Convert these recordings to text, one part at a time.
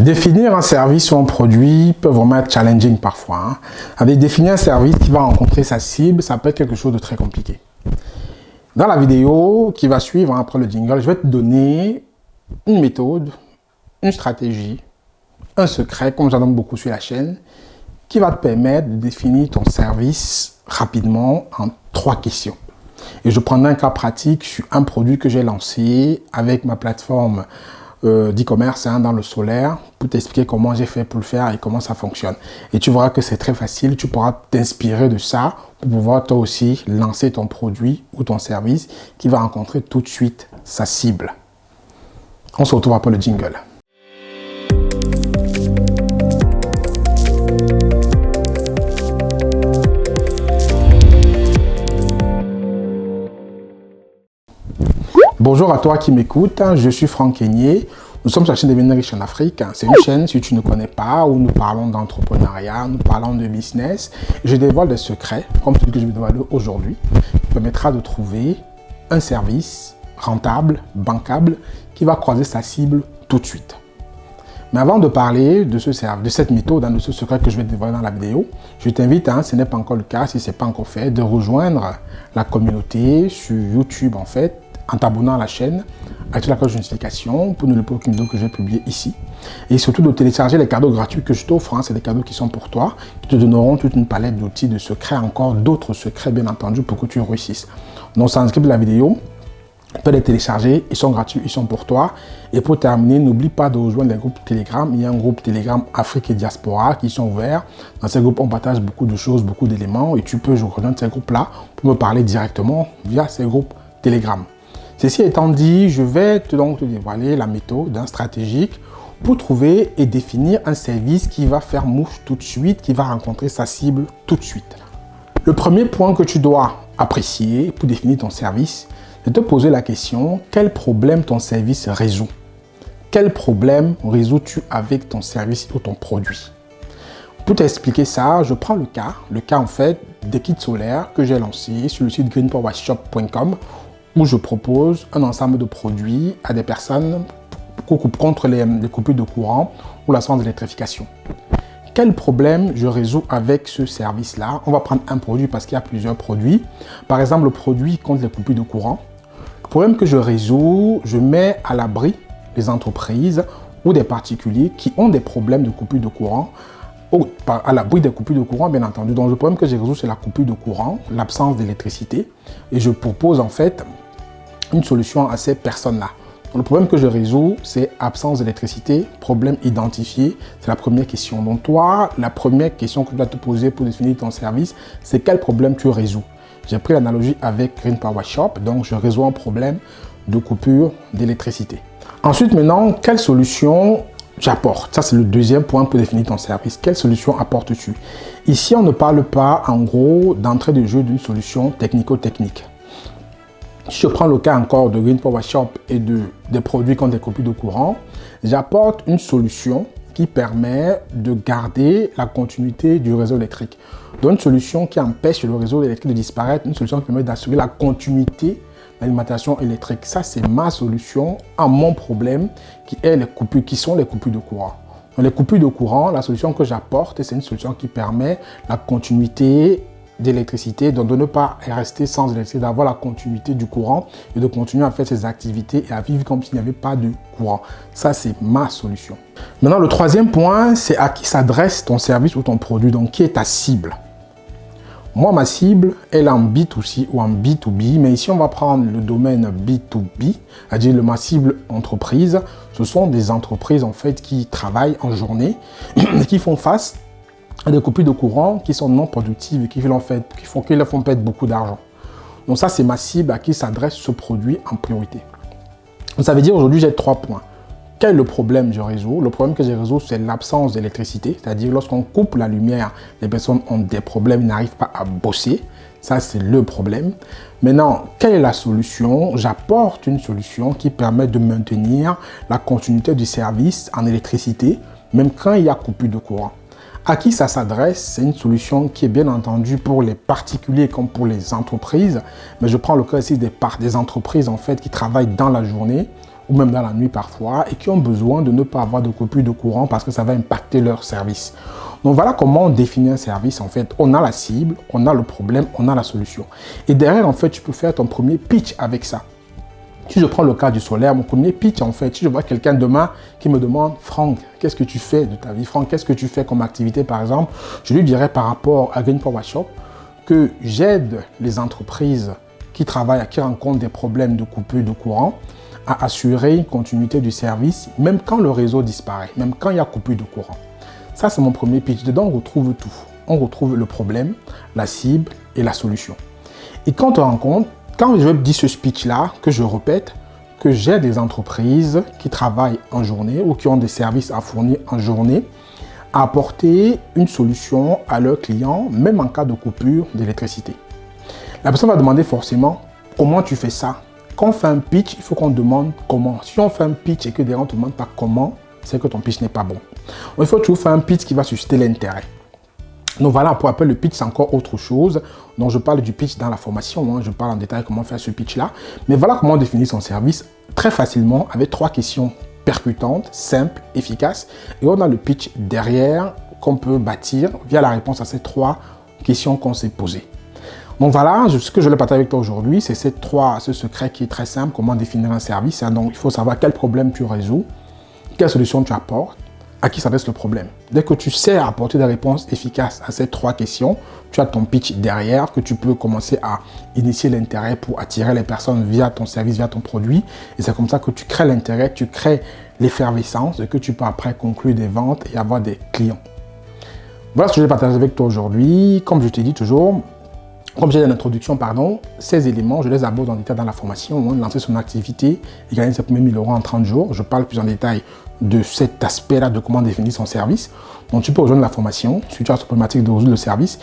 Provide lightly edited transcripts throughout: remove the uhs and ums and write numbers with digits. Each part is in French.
Définir un service ou un produit peut vraiment être challenging parfois. Avec définir un service qui va rencontrer sa cible, ça peut être quelque chose de très compliqué. Dans la vidéo qui va suivre après le jingle, je vais te donner une méthode, une stratégie, un secret, comme j'en donne beaucoup sur la chaîne, qui va te permettre de définir ton service rapidement en 3 questions. Et je prendrai un cas pratique sur un produit que j'ai lancé avec ma plateforme d'e-commerce dans le solaire pour t'expliquer comment j'ai fait pour le faire et comment ça fonctionne. Et tu verras que c'est très facile, tu pourras t'inspirer de ça pour pouvoir toi aussi lancer ton produit ou ton service qui va rencontrer tout de suite sa cible. On se retrouve après le jingle. Bonjour à toi qui m'écoute, je suis Franck Kenyé. Nous sommes sur la chaîne Devenir riche en Afrique. C'est une chaîne, si tu ne connais pas, où nous parlons d'entrepreneuriat, nous parlons de business. Je dévoile des secrets, comme celui que je vais dévoiler aujourd'hui, qui permettra de trouver un service rentable, bancable, qui va croiser sa cible tout de suite. Mais avant de parler de cette méthode, de ce secret que je vais dévoiler dans la vidéo, je t'invite, ce n'est pas encore le cas, si ce n'est pas encore fait, de rejoindre la communauté sur YouTube en fait, en t'abonnant à la chaîne, avec la cloche de notification pour ne louper aucune vidéo que je vais publier ici. Et surtout de télécharger les cadeaux gratuits que je t'offre. C'est des cadeaux qui sont pour toi, qui te donneront toute une palette d'outils, de secrets, encore d'autres secrets bien entendu pour que tu réussisses. Donc s'inscrire à la vidéo, tu peux les télécharger, ils sont gratuits, ils sont pour toi. Et pour terminer, n'oublie pas de rejoindre les groupes Telegram. Il y a un groupe Telegram Afrique et Diaspora qui sont ouverts. Dans ces groupes, on partage beaucoup de choses, beaucoup d'éléments et tu peux rejoindre ces groupes-là pour me parler directement via ces groupes Telegram. Ceci étant dit, je vais donc te dévoiler la méthode stratégique pour trouver et définir un service qui va faire mouche tout de suite, qui va rencontrer sa cible tout de suite. Le premier point que tu dois apprécier pour définir ton service, c'est de te poser la question, quel problème ton service résout? Quel problème résous-tu avec ton service ou ton produit? Pour t'expliquer ça, je prends le cas en fait des kits solaires que j'ai lancé sur le site greenpowershop.com où je propose un ensemble de produits à des personnes contre les coupures de courant ou l'absence d'électrification. Quel problème je résous avec ce service-là? On va prendre un produit parce qu'il y a plusieurs produits. Par exemple, le produit contre les coupures de courant. Le problème que je résous, je mets à l'abri les entreprises ou des particuliers qui ont des problèmes de coupure de courant, ou à l'abri des coupures de courant, bien entendu. Donc, le problème que je résous, c'est la coupure de courant, l'absence d'électricité. Et je propose en fait une solution à ces personnes-là. Le problème que je résous, c'est absence d'électricité, problème identifié. C'est la première question. Donc toi, la première question que tu dois te poser pour définir ton service, c'est quel problème tu résous. J'ai pris l'analogie avec Green Power Shop, donc je résous un problème de coupure d'électricité. Ensuite, maintenant, quelle solution j'apporte? Ça, c'est le deuxième point pour définir ton service. Quelle solution apportes-tu? Ici, on ne parle pas, en gros, d'entrée de jeu d'une solution technico-technique. Si je prends le cas encore de Green Power Shop et des produits contre des coupures de courant, j'apporte une solution qui permet de garder la continuité du réseau électrique. Donc une solution qui empêche le réseau électrique de disparaître, une solution qui permet d'assurer la continuité de l'alimentation électrique. Ça, c'est ma solution à mon problème qui sont les coupures de courant. Dans les coupures de courant, la solution que j'apporte, c'est une solution qui permet la continuité d'électricité, donc de ne pas rester sans électricité, d'avoir la continuité du courant et de continuer à faire ses activités et à vivre comme s'il n'y avait pas de courant. Ça, c'est ma solution. Maintenant, le troisième point, c'est à qui s'adresse ton service ou ton produit, donc qui est ta cible. Moi, ma cible, elle est en B2C ou en B2B, mais ici, on va prendre le domaine B2B, c'est-à-dire ma cible entreprise. Ce sont des entreprises, en fait, qui travaillent en journée et qui font face à des coupures de courant qui sont non productives et qui leur font perdre beaucoup d'argent. Donc ça, c'est ma cible à qui s'adresse ce produit en priorité. Donc ça veut dire aujourd'hui, j'ai 3 points. Quel est le problème que je résous? Le problème que je résous, c'est l'absence d'électricité. C'est-à-dire lorsqu'on coupe la lumière, les personnes ont des problèmes, ils n'arrivent pas à bosser. Ça, c'est le problème. Maintenant, quelle est la solution? J'apporte une solution qui permet de maintenir la continuité du service en électricité, même quand il y a coupure de courant. À qui ça s'adresse? C'est une solution qui est bien entendu pour les particuliers comme pour les entreprises. Mais je prends le cas ici des entreprises en fait qui travaillent dans la journée ou même dans la nuit parfois, et qui ont besoin de ne pas avoir de coupure de courant parce que ça va impacter leur service. Donc voilà comment on définit un service. En fait, on a la cible, on a le problème, on a la solution. Et derrière, en fait, tu peux faire ton premier pitch avec ça. Si je prends le cas du solaire, mon premier pitch, en fait, si je vois quelqu'un demain qui me demande « Franck, qu'est-ce que tu fais de ta vie? Franck, qu'est-ce que tu fais comme activité, par exemple ?» Je lui dirais par rapport à Green Power Shop que j'aide les entreprises qui travaillent, qui rencontrent des problèmes de coupure de courant à assurer une continuité du service, même quand le réseau disparaît, même quand il y a coupure de courant. Ça, c'est mon premier pitch. Dedans, on retrouve tout. On retrouve le problème, la cible et la solution. Et quand on rencontre, quand je dis ce speech-là, que je répète, que j'ai des entreprises qui travaillent en journée ou qui ont des services à fournir en journée, à apporter une solution à leurs clients, même en cas de coupure d'électricité. La personne va demander forcément comment tu fais ça. Quand on fait un pitch, il faut qu'on demande comment. Si on fait un pitch et que derrière on ne te demande pas comment, c'est que ton pitch n'est pas bon. Donc, il faut toujours faire un pitch qui va susciter l'intérêt. Donc voilà, pour rappel, le pitch, c'est encore autre chose. Donc je parle du pitch dans la formation, hein. Je parle en détail comment faire ce pitch-là. Mais voilà comment on définit son service très facilement avec 3 questions percutantes, simples, efficaces. Et on a le pitch derrière qu'on peut bâtir via la réponse à ces 3 questions qu'on s'est posées. Donc voilà, ce que je vais partager avec toi aujourd'hui, c'est ce secret qui est très simple, comment définir un service. Donc il faut savoir quel problème tu résous, quelle solution tu apportes, à qui s'adresse le problème. Dès que tu sais apporter des réponses efficaces à ces 3 questions, tu as ton pitch derrière que tu peux commencer à initier l'intérêt pour attirer les personnes via ton service, via ton produit. Et c'est comme ça que tu crées l'intérêt, tu crées l'effervescence et que tu peux après conclure des ventes et avoir des clients. Voilà ce que je vais partager avec toi aujourd'hui. Comme je t'ai dit toujours, comme j'ai dans l'introduction, ces éléments, je les aborde en détail dans la formation, lancer son activité et gagner ses premiers 1000 € en 30 jours. Je parle plus en détail de cet aspect-là de comment définir son service. Donc, tu peux rejoindre la formation si tu as cette problématique de résoudre le service.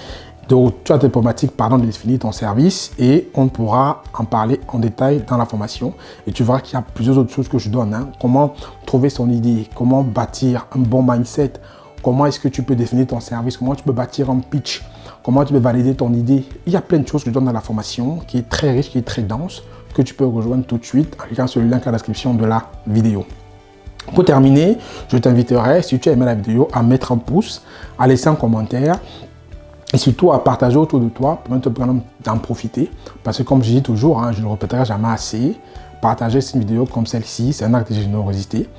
Tu as des problématiques, de définir ton service et on pourra en parler en détail dans la formation. Et tu verras qu'il y a plusieurs autres choses que je donne. Comment trouver son idée, comment bâtir un bon mindset, comment est-ce que tu peux définir ton service, comment tu peux bâtir un pitch, comment tu peux valider ton idée. Il y a plein de choses que je donne dans la formation qui est très riche, qui est très dense, que tu peux rejoindre tout de suite en cliquant sur le lien dans la description de la vidéo. Pour terminer, je t'inviterai, si tu as aimé la vidéo, à mettre un pouce, à laisser un commentaire et surtout à partager autour de toi pour te permettre d'en profiter. Parce que comme je dis toujours, je ne le répéterai jamais assez, partager une vidéo comme celle-ci, c'est un acte de générosité.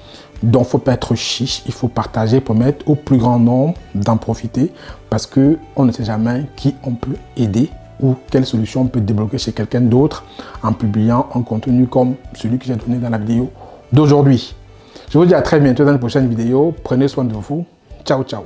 Donc, il ne faut pas être chiche, il faut partager pour permettre au plus grand nombre d'en profiter parce qu'on ne sait jamais qui on peut aider ou quelle solution on peut débloquer chez quelqu'un d'autre en publiant un contenu comme celui que j'ai donné dans la vidéo d'aujourd'hui. Je vous dis à très bientôt dans une prochaine vidéo. Prenez soin de vous. Ciao, ciao.